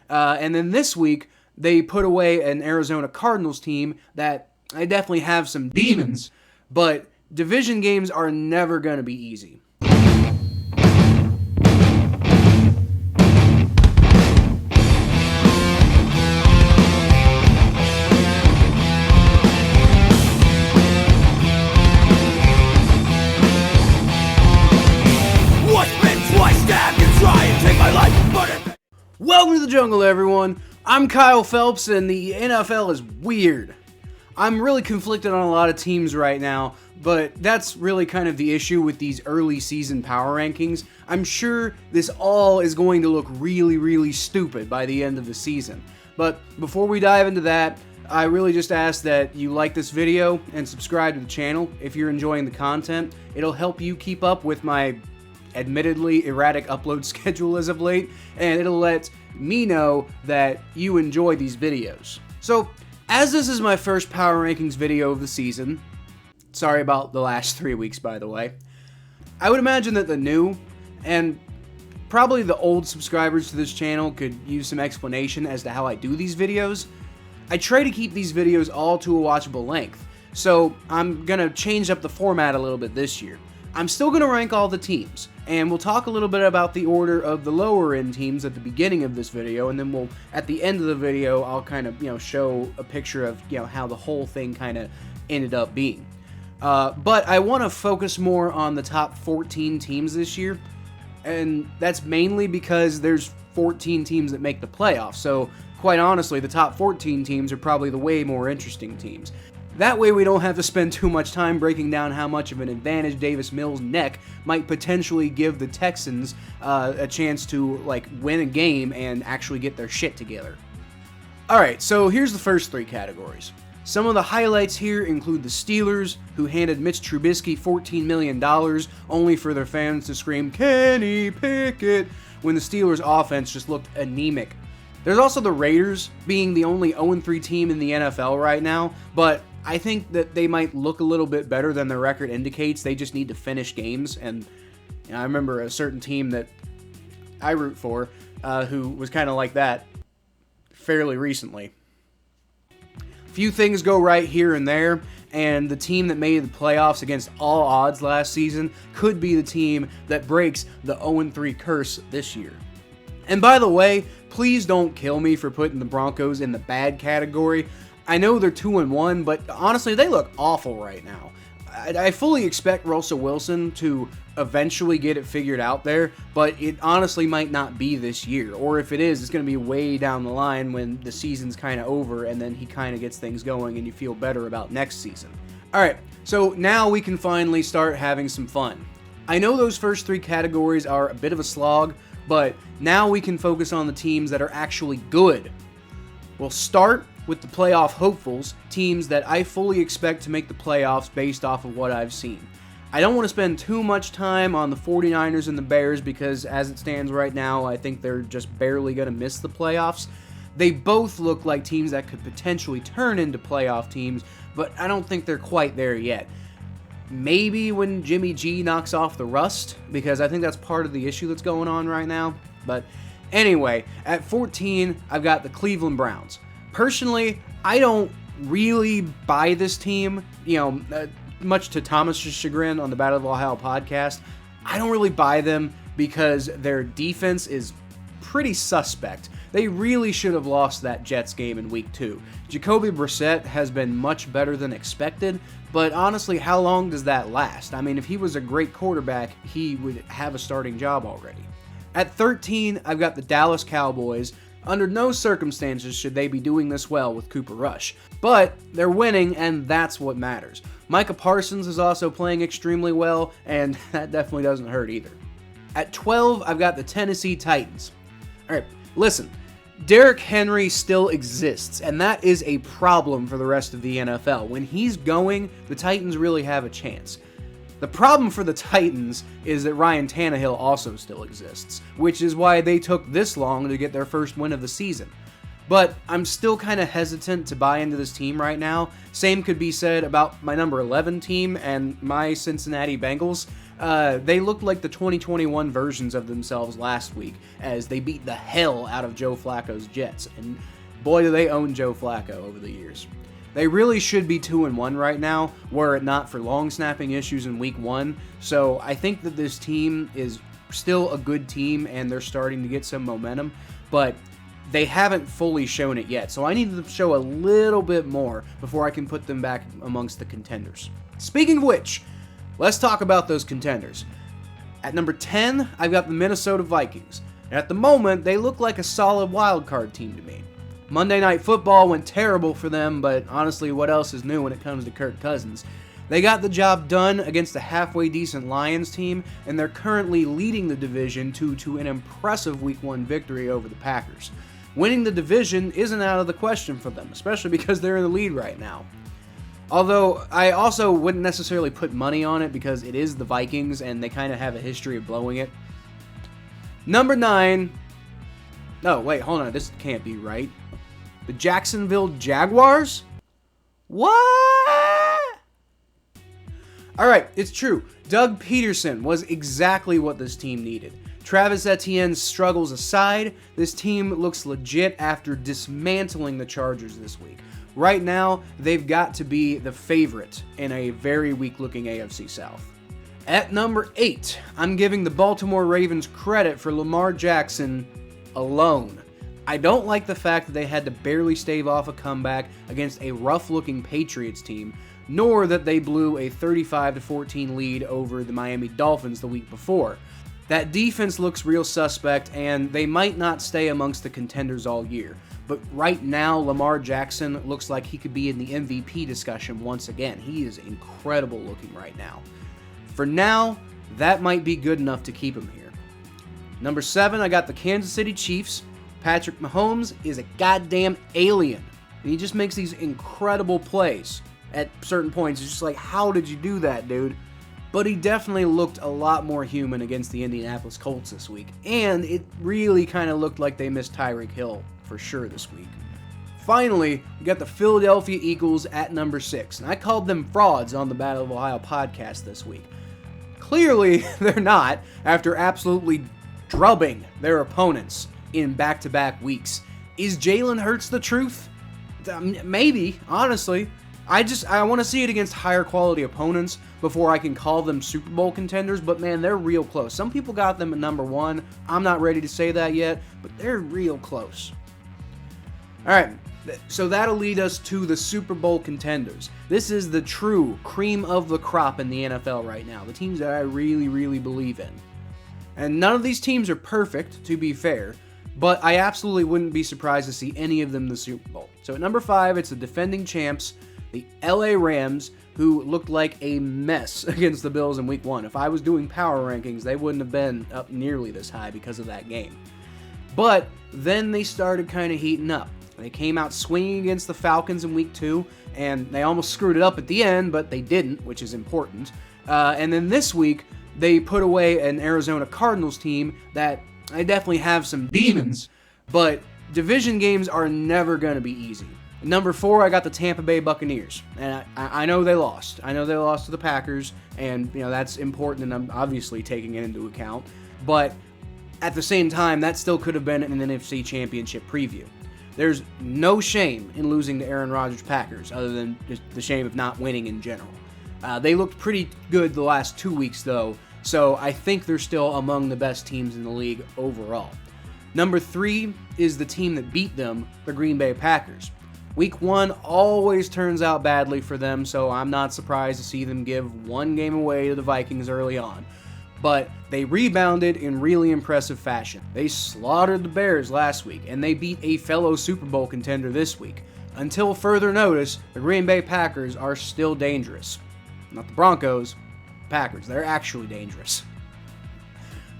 And then this week, they put away an Arizona Cardinals team that I definitely have some demons, but division games are never going to be easy. Welcome to the jungle, everyone. I'm Kyle Phelps, and the NFL is weird. I'm really conflicted on a lot of teams right now, but that's really kind of the issue with these early season power rankings. I'm sure this all is going to look really stupid by the end of the season. But before we dive into that, I really just ask that you like this video and subscribe to the channel if you're enjoying the content. It'll help you keep up with my admittedly erratic upload schedule as of late, and it'll let me know that you enjoy these videos. So, as this is my first power rankings video of the season, sorry about the last 3 weeks by the way, I would imagine that the new and probably the old subscribers to this channel could use some explanation as to how I do these videos. I try to keep these videos all to a watchable length, so I'm gonna change up the format a little bit this year. I'm still going to rank all the teams, and we'll talk a little bit about the order of the lower end teams at the beginning of this video, and then at the end of the video, I'll kind of, show a picture of, how the whole thing kind of ended up being. But I want to focus more on the top 14 teams this year, and that's mainly because there's 14 teams that make the playoffs, so quite honestly, the top 14 teams are probably the way more interesting teams. That way we don't have to spend too much time breaking down how much of an advantage Davis Mills' neck might potentially give the Texans a chance to win a game and actually get their shit together. Alright, so here's the first three categories. Some of the highlights here include the Steelers, who handed Mitch Trubisky $14 million only for their fans to scream, "Kenny Pickett," when the Steelers' offense just looked anemic. There's also the Raiders, being the only 0-3 team in the NFL right now, but I think that they might look a little bit better than their record indicates. They just need to finish games, and I remember a certain team that I root for who was kind of like that fairly recently. Few things go right here and there, and the team that made the playoffs against all odds last season could be the team that breaks the 0-3 curse this year. And by the way, please don't kill me for putting the Broncos in the bad category. I know they're 2-1, but honestly, they look awful right now. I fully expect Russell Wilson to eventually get it figured out there, but it honestly might not be this year. Or if it is, it's going to be way down the line when the season's kind of over and then he kind of gets things going and you feel better about next season. Alright, so now we can finally start having some fun. I know those first three categories are a bit of a slog, but now we can focus on the teams that are actually good. We'll start with the playoff hopefuls, teams that I fully expect to make the playoffs based off of what I've seen. I don't want to spend too much time on the 49ers and the Bears because as it stands right now, I think they're just barely going to miss the playoffs. They both look like teams that could potentially turn into playoff teams, but I don't think they're quite there yet. Maybe when Jimmy G knocks off the rust, because I think that's part of the issue that's going on right now. But anyway, at 14, I've got the Cleveland Browns. Personally, I don't really buy this team, much to Thomas's chagrin on the Battle of Ohio podcast. I don't really buy them because their defense is pretty suspect. They really should have lost that Jets game in week 2. Jacoby Brissett has been much better than expected, but honestly, how long does that last? I mean, if he was a great quarterback, he would have a starting job already. At 13, I've got the Dallas Cowboys. Under no circumstances should they be doing this well with Cooper Rush. But they're winning, and that's what matters. Micah Parsons is also playing extremely well, and that definitely doesn't hurt either. At 12, I've got the Tennessee Titans. Alright, listen. Derrick Henry still exists, and that is a problem for the rest of the NFL. When he's going, the Titans really have a chance. The problem for the Titans is that Ryan Tannehill also still exists, which is why they took this long to get their first win of the season. But I'm still kind of hesitant to buy into this team right now. Same could be said about my number 11 team and my Cincinnati Bengals. They looked like the 2021 versions of themselves last week as they beat the hell out of Joe Flacco's Jets. And boy, do they own Joe Flacco over the years. They really should be 2-1 right now, were it not for long snapping issues in week 1. So I think that this team is still a good team and they're starting to get some momentum, but they haven't fully shown it yet. So I need them to show a little bit more before I can put them back amongst the contenders. Speaking of which, let's talk about those contenders. At number 10, I've got the Minnesota Vikings. And at the moment, they look like a solid wild card team to me. Monday Night Football went terrible for them, but honestly, what else is new when it comes to Kirk Cousins? They got the job done against a halfway decent Lions team, and they're currently leading the division to an impressive Week 1 victory over the Packers. Winning the division isn't out of the question for them, especially because they're in the lead right now. Although, I also wouldn't necessarily put money on it because it is the Vikings, and they kind of have a history of blowing it. Number 9... No, wait, hold on, this can't be right. The Jacksonville Jaguars? What? Alright, it's true. Doug Peterson was exactly what this team needed. Travis Etienne's struggles aside, this team looks legit after dismantling the Chargers this week. Right now, they've got to be the favorite in a very weak-looking AFC South. At number 8, I'm giving the Baltimore Ravens credit for Lamar Jackson alone. I don't like the fact that they had to barely stave off a comeback against a rough-looking Patriots team, nor that they blew a 35-14 lead over the Miami Dolphins the week before. That defense looks real suspect, and they might not stay amongst the contenders all year. But right now, Lamar Jackson looks like he could be in the MVP discussion once again. He is incredible looking right now. For now, that might be good enough to keep him here. Number 7, I got the Kansas City Chiefs. Patrick Mahomes is a goddamn alien. And he just makes these incredible plays at certain points. It's just like, how did you do that, dude? But he definitely looked a lot more human against the Indianapolis Colts this week. And it really kind of looked like they missed Tyreek Hill for sure this week. Finally, we got the Philadelphia Eagles at number 6. And I called them frauds on the Battle of Ohio podcast this week. Clearly, they're not, after absolutely drubbing their opponents in back-to-back weeks. Is Jalen Hurts the truth? Maybe, honestly. I want to see it against higher quality opponents before I can call them Super Bowl contenders, but man, they're real close. Some people got them at number 1. I'm not ready to say that yet, but they're real close. Alright, so that'll lead us to the Super Bowl contenders. This is the true cream of the crop in the NFL right now, the teams that I really, really believe in. And none of these teams are perfect, to be fair, but I absolutely wouldn't be surprised to see any of them in the Super Bowl. So at number 5, it's the defending champs, the LA Rams, who looked like a mess against the Bills in Week 1. If I was doing power rankings, they wouldn't have been up nearly this high because of that game. But then they started kind of heating up. They came out swinging against the Falcons in Week 2, and they almost screwed it up at the end, but they didn't, which is important. And then this week, they put away an Arizona Cardinals team that I definitely have some demons, but division games are never going to be easy. Number 4, I got the Tampa Bay Buccaneers, and I know they lost. I know they lost to the Packers, and that's important, and I'm obviously taking it into account. But at the same time, that still could have been an NFC Championship preview. There's no shame in losing to Aaron Rodgers' Packers, other than just the shame of not winning in general. They looked pretty good the last 2 weeks, though, so I think they're still among the best teams in the league overall. Number 3 is the team that beat them, the Green Bay Packers. Week 1 always turns out badly for them, so I'm not surprised to see them give one game away to the Vikings early on. But they rebounded in really impressive fashion. They slaughtered the Bears last week, and they beat a fellow Super Bowl contender this week. Until further notice, the Green Bay Packers are still dangerous. Not the Broncos, Packers. They're actually dangerous.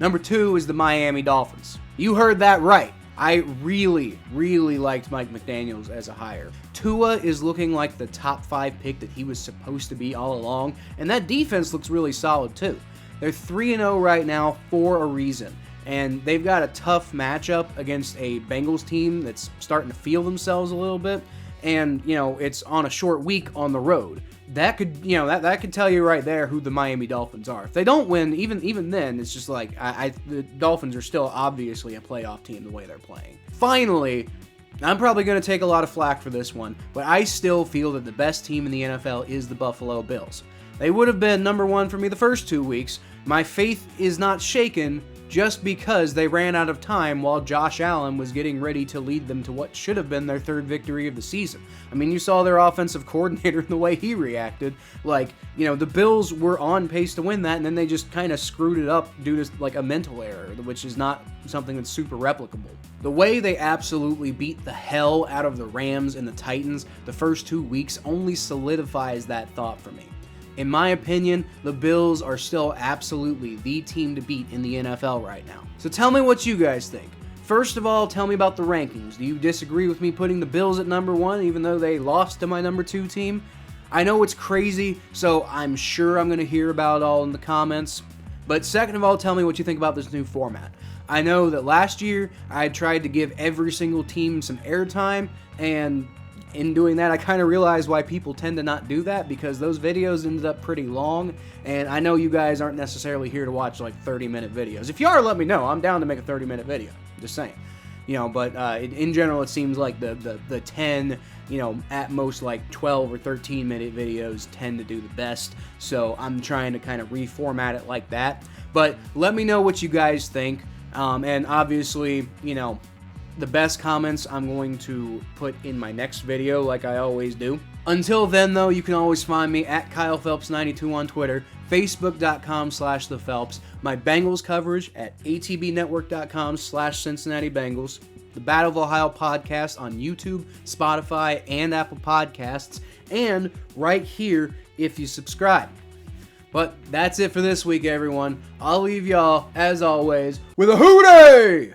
Number 2 is the Miami Dolphins. You heard that right. I really, really liked Mike McDaniels as a hire. Tua is looking like the top 5 pick that he was supposed to be all along, and that defense looks really solid too. They're 3-0 right now for a reason, and they've got a tough matchup against a Bengals team that's starting to feel themselves a little bit, and, it's on a short week on the road. That could, that could tell you right there who the Miami Dolphins are. If they don't win, even then, it's just like, the Dolphins are still obviously a playoff team the way they're playing. Finally, I'm probably going to take a lot of flack for this one, but I still feel that the best team in the NFL is the Buffalo Bills. They would have been number one for me the first 2 weeks. My faith is not shaken just because they ran out of time while Josh Allen was getting ready to lead them to what should have been their third victory of the season. I mean, you saw their offensive coordinator and the way he reacted. Like, the Bills were on pace to win that, and then they just kind of screwed it up due to, like, a mental error, which is not something that's super replicable. The way they absolutely beat the hell out of the Rams and the Titans the first 2 weeks only solidifies that thought for me. In my opinion, the Bills are still absolutely the team to beat in the NFL right now. So tell me what you guys think. First of all, tell me about the rankings. Do you disagree with me putting the Bills at number 1 even though they lost to my number 2 team? I know it's crazy, so I'm sure I'm going to hear about it all in the comments. But second of all, tell me what you think about this new format. I know that last year I tried to give every single team some airtime, and in doing that, I kind of realized why people tend to not do that, because those videos ended up pretty long, and I know you guys aren't necessarily here to watch like 30-minute videos. If you are, let me know. I'm down to make a 30-minute video. Just saying. But in general, it seems like the 10, at most like 12 or 13-minute videos tend to do the best, so I'm trying to kind of reformat it like that. But let me know what you guys think, and obviously, the best comments I'm going to put in my next video like I always do. Until then, though, you can always find me at KylePhelps92 on Twitter, Facebook.com/ThePhelps, my Bengals coverage at ATBNetwork.com/Cincinnati Bengals, the Battle of Ohio podcast on YouTube, Spotify, and Apple Podcasts, and right here if you subscribe. But that's it for this week, everyone. I'll leave y'all, as always, with a hootie!